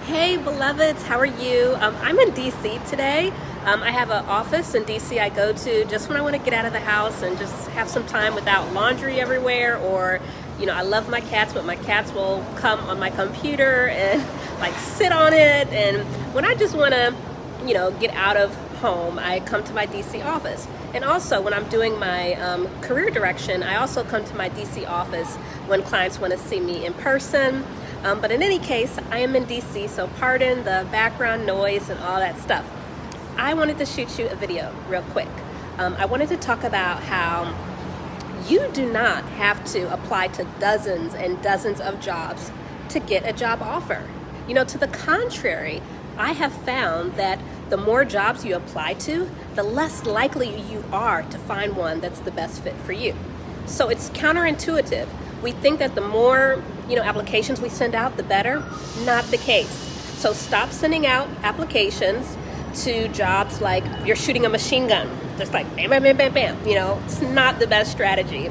Hey beloveds, how are you? I'm in DC today. I have an office in DC I go to just when I want to get out of the house and just have some time without laundry everywhere, or I love my cats, but my cats will come on my computer and like sit on it. And when I just want to get out of home, I come to my DC office. And also when I'm doing my career direction, I also come to my DC office when clients want to see me in person. But in any case, I am in DC, so pardon the background noise and all that stuff. I wanted to shoot you a video real quick. I wanted to talk about how you do not have to apply to dozens and dozens of jobs to get a job offer. To the contrary, I have found that the more jobs you apply to, the less likely you are to find one that's the best fit for you. So it's counterintuitive. We think that the more applications we send out, the better. Not the case. So stop sending out applications to jobs like you're shooting a machine gun, just like bam, bam, bam, bam, bam. It's not the best strategy.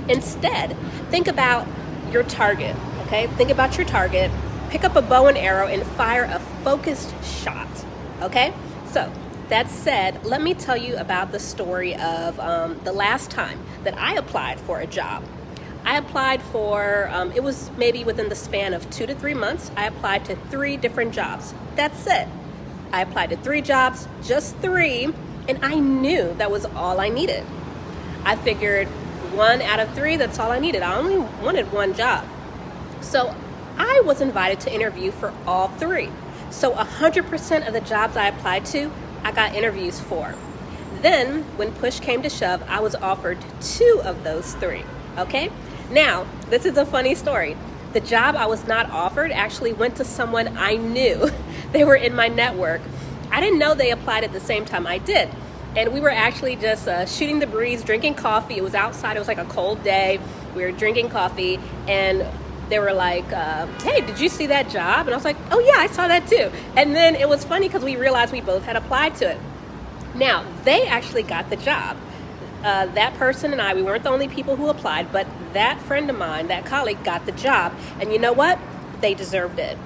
Instead, think about your target. Okay, think about your target. Pick up a bow and arrow and fire a focused shot. Okay, so that said, let me tell you about the story of the last time that I applied for a job. I applied for, it was maybe within the span of 2 to 3 months, I applied to 3 different jobs. That's it. I applied to 3 jobs, just 3, and I knew that was all I needed. I figured 1 out of 3, that's all I needed. I only wanted 1 job. So I was invited to interview for all 3. So 100% of the jobs I applied to, I got interviews for. Then, when push came to shove, I was offered 2 of those 3, okay? Now, this is a funny story. The job I was not offered actually went to someone I knew. They were in my network. I didn't know they applied at the same time I did. And we were actually just shooting the breeze, drinking coffee. It was outside. It was like a cold day. We were drinking coffee, and they were like, hey, did you see that job? And I was like, oh yeah, I saw that too. And then it was funny because we realized we both had applied to it. Now, they actually got the job. That person and I, we weren't the only people who applied, but that friend of mine, that colleague, got the job. And you know what? They deserved it.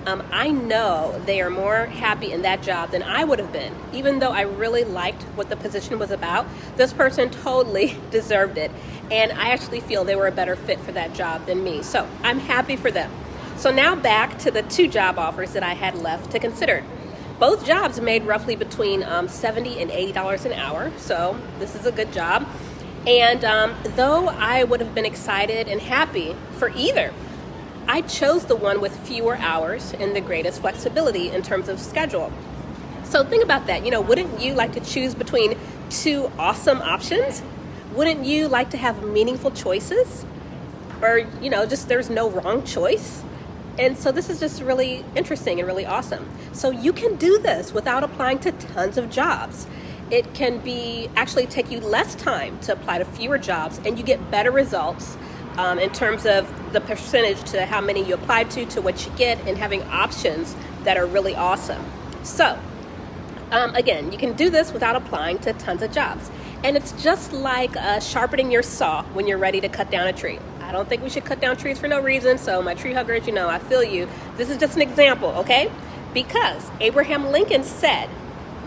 I know they are more happy in that job than I would have been. Even though I really liked what the position was about, this person totally deserved it. And I actually feel they were a better fit for that job than me. So I'm happy for them. So now back to the 2 job offers that I had left to consider. Both jobs made roughly between $70 and $80 an hour, so this is a good job. And though I would have been excited and happy for either, I chose the one with fewer hours and the greatest flexibility in terms of schedule. So think about that. Wouldn't you like to choose between 2 awesome options? Wouldn't you like to have meaningful choices? Or, just there's no wrong choice? And so this is just really interesting and really awesome. So you can do this without applying to tons of jobs. It can actually take you less time to apply to fewer jobs, and you get better results in terms of the percentage to how many you applied to what you get, and having options that are really awesome. So again, you can do this without applying to tons of jobs. And it's just like sharpening your saw when you're ready to cut down a tree. I don't think we should cut down trees for no reason, so my tree huggers, I feel you. This is just an example, okay? Because Abraham Lincoln said,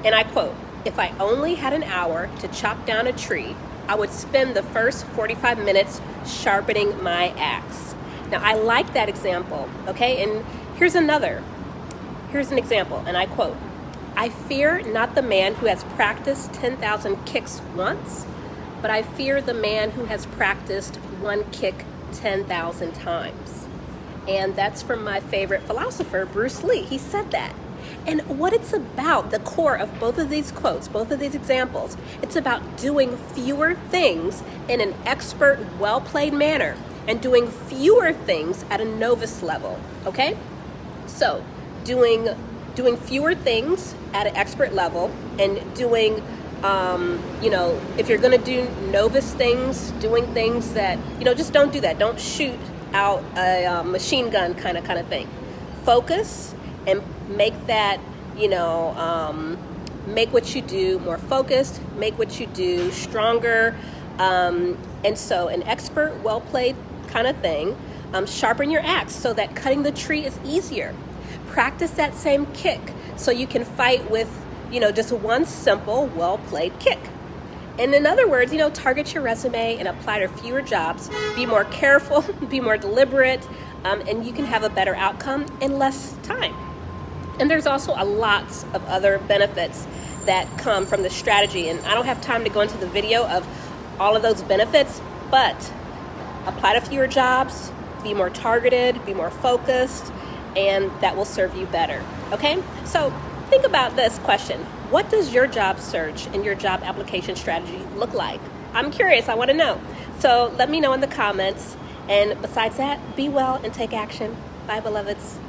and I quote, "If I only had an hour to chop down a tree, I would spend the first 45 minutes sharpening my axe." Now, I like that example, okay? And here's an example, and I quote, "I fear not the man who has practiced 10,000 kicks once, but I fear the man who has practiced 1 kick 10,000 times." And that's from my favorite philosopher, Bruce Lee. He said that. And what it's about, the core of both of these quotes, both of these examples, it's about doing fewer things in an expert, well-played manner, and doing fewer things at a novice level, okay? So doing fewer things at an expert level, and doing if you're going to do novice things, doing things that, just don't do that. Don't shoot out a machine gun kind of thing. Focus and make that, make what you do more focused, make what you do stronger. And so an expert, well-played kind of thing. Sharpen your axe so that cutting the tree is easier. practice that same kick so you can fight with, just one simple, well-played kick. And in other words, target your resume and apply to fewer jobs. Be more careful, be more deliberate, and you can have a better outcome in less time. And there's also a lot of other benefits that come from this strategy. And I don't have time to go into the video of all of those benefits, but apply to fewer jobs, be more targeted, be more focused, and that will serve you better. Okay? So think about this question. What does your job search and your job application strategy look like? I'm curious. I want to know. So let me know in the comments. And besides that, be well and take action. Bye, beloveds.